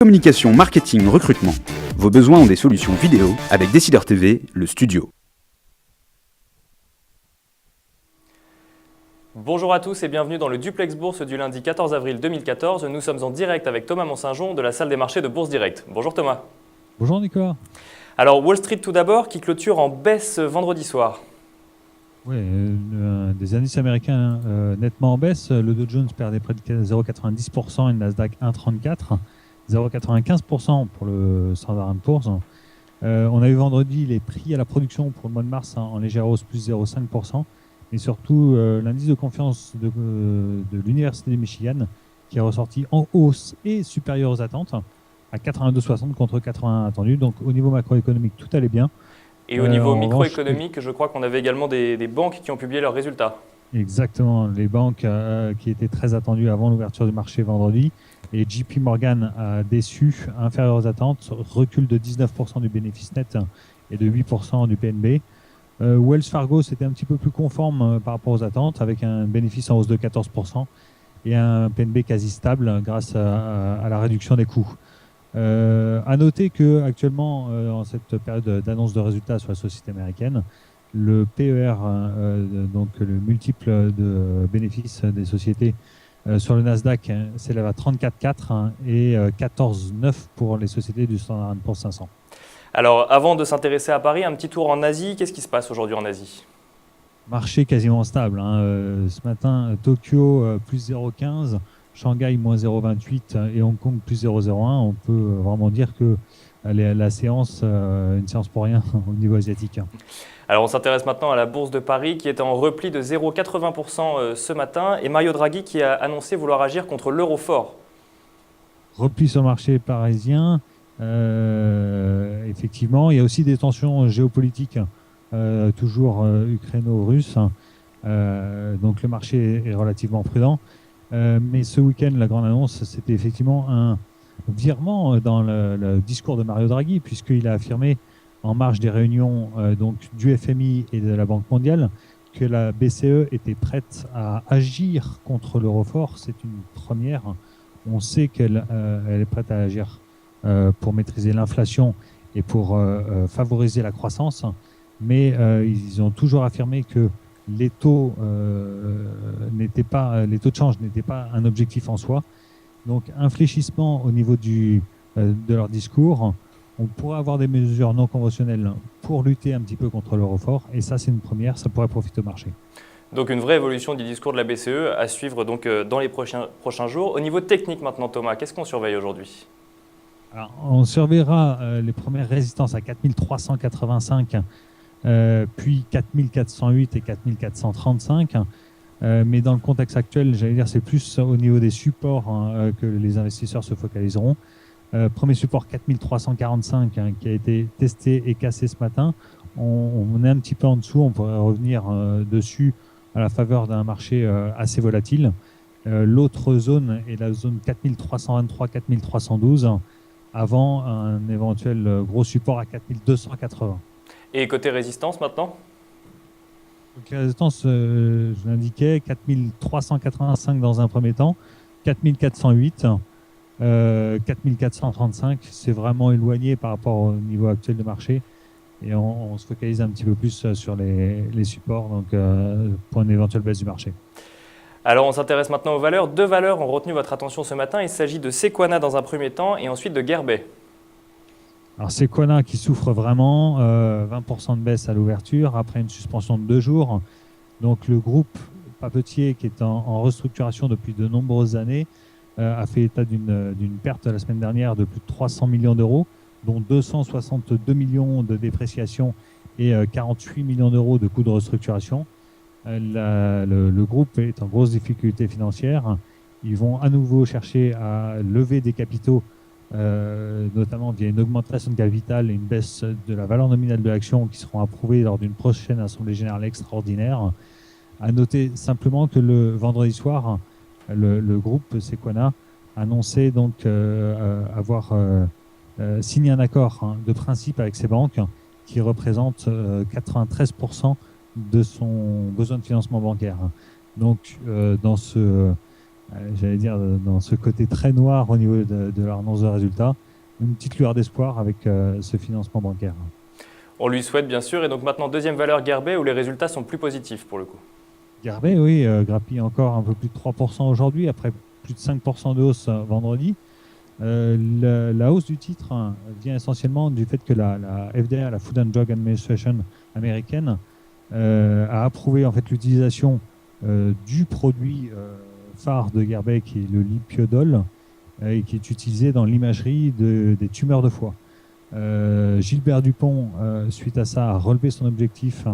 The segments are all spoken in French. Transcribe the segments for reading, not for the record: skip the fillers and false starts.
Communication, marketing, recrutement. Vos besoins ont des solutions vidéo avec Décideur TV, le studio. Bonjour à tous et bienvenue dans le Duplex Bourse du lundi 14 avril 2014. Nous sommes en direct avec Thomas Monsaint-Jean de la salle des marchés de Bourse Direct. Bonjour Thomas. Bonjour Nicolas. Alors Wall Street tout d'abord qui clôture en baisse vendredi soir. Oui, des indices américains nettement en baisse. Le Dow Jones perdait près de 0,90% et le Nasdaq 1,34%. 0,95% pour le Standard & Poor's. On a eu vendredi les prix à la production pour le mois de mars en légère hausse, plus 0,5%. Et surtout l'indice de confiance de l'Université du Michigan qui est ressorti en hausse et supérieur aux attentes à 82,60 contre 80 attendus. Donc au niveau macroéconomique, tout allait bien. Et au niveau microéconomique, je crois qu'on avait également des banques qui ont publié leurs résultats. Exactement, les banques qui étaient très attendues avant l'ouverture du marché vendredi. Et JP Morgan a déçu, inférieur aux attentes, recul de 19% du bénéfice net et de 8% du PNB. Wells Fargo, c'était un petit peu plus conforme par rapport aux attentes, avec un bénéfice en hausse de 14% et un PNB quasi stable grâce à la réduction des coûts. À noter qu'actuellement, en cette période d'annonce de résultats sur la société américaine, le PER, donc le multiple de bénéfices des sociétés sur le Nasdaq, s'élève à 34,4 et 14,9 pour les sociétés du Standard & Poor's 500. Alors avant de s'intéresser à Paris, un petit tour en Asie. Qu'est-ce qui se passe aujourd'hui en Asie ? Marché quasiment stable. Ce matin, Tokyo plus 0,15, Shanghai moins 0,28 et Hong Kong plus 0,01. On peut vraiment dire que la séance, une séance pour rien au niveau asiatique. Alors on s'intéresse maintenant à la bourse de Paris qui est en repli de 0,80% ce matin et Mario Draghi qui a annoncé vouloir agir contre l'euro fort. Repli sur le marché parisien, effectivement. Il y a aussi des tensions géopolitiques, toujours ukraino-russes. Donc le marché est relativement prudent. Mais ce week-end, la grande annonce, c'était effectivement un virement dans le discours de Mario Draghi, puisqu'il a affirmé en marge des réunions donc du FMI et de la Banque mondiale que la BCE était prête à agir contre l'euro fort. C'est une première. On sait qu'elle est prête à agir pour maîtriser l'inflation et pour favoriser la croissance. Mais ils ont toujours affirmé que les taux les taux de change n'étaient pas un objectif en soi. Donc un fléchissement au niveau de leur discours. On pourrait avoir des mesures non conventionnelles pour lutter un petit peu contre l'euro fort. Et ça, c'est une première, ça pourrait profiter au marché. Donc une vraie évolution du discours de la BCE à suivre donc, dans les prochains jours. Au niveau technique maintenant, Thomas, qu'est-ce qu'on surveille aujourd'hui ? Alors, on surveillera les premières résistances à 4385, puis 4408 et 4435. Mais dans le contexte actuel, j'allais dire, c'est plus au niveau des supports que les investisseurs se focaliseront. Premier support 4345 qui a été testé et cassé ce matin. On est un petit peu en dessous, on pourrait revenir dessus à la faveur d'un marché assez volatile. L'autre zone est la zone 4323-4312 avant un éventuel gros support à 4280. Et côté résistance maintenant ? Donc, la résistance, je l'indiquais, 4385 dans un premier temps, 4408. 4435, c'est vraiment éloigné par rapport au niveau actuel de marché et on se focalise un petit peu plus sur les supports donc, pour une éventuelle baisse du marché. Alors on s'intéresse maintenant aux valeurs. Deux valeurs ont retenu votre attention ce matin. Il s'agit de Sequana dans un premier temps et ensuite de Guerbet. Alors Sequana qui souffre vraiment, 20% de baisse à l'ouverture après une suspension de 2 jours. Donc le groupe papetier qui est en restructuration depuis de nombreuses années a fait état d'une perte la semaine dernière de plus de 300 millions d'euros, dont 262 millions de dépréciation et 48 millions d'euros de coûts de restructuration. Le groupe est en grosse difficulté financière. Ils vont à nouveau chercher à lever des capitaux, notamment via une augmentation de capital et une baisse de la valeur nominale de l'action qui seront approuvées lors d'une prochaine assemblée générale extraordinaire. À noter simplement que le vendredi soir, le groupe Sequana annonçait donc avoir signé un accord de principe avec ses banques qui représente 93% de son besoin de financement bancaire. Donc dans ce j'allais dire, dans ce côté très noir au niveau de leur annonce de résultats, une petite lueur d'espoir avec ce financement bancaire. On lui souhaite bien sûr. Et donc maintenant, deuxième valeur, Gerbet, où les résultats sont plus positifs pour le coup. Gerbet, oui, grappille encore un peu plus de 3% aujourd'hui, après plus de 5% de hausse vendredi. La hausse du titre vient essentiellement du fait que la FDA, la Food and Drug Administration américaine, a approuvé en fait l'utilisation du produit phare de Gerbet, qui est le lipiodol, et qui est utilisé dans l'imagerie des tumeurs de foie. Gilbert Dupont, suite à ça, a relevé son objectif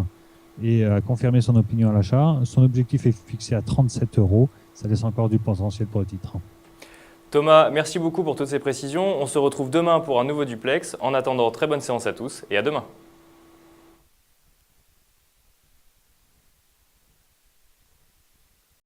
et a confirmé son opinion à l'achat. Son objectif est fixé à 37 €. Ça laisse encore du potentiel pour le titre. Thomas, merci beaucoup pour toutes ces précisions. On se retrouve demain pour un nouveau duplex. En attendant, très bonne séance à tous et à demain.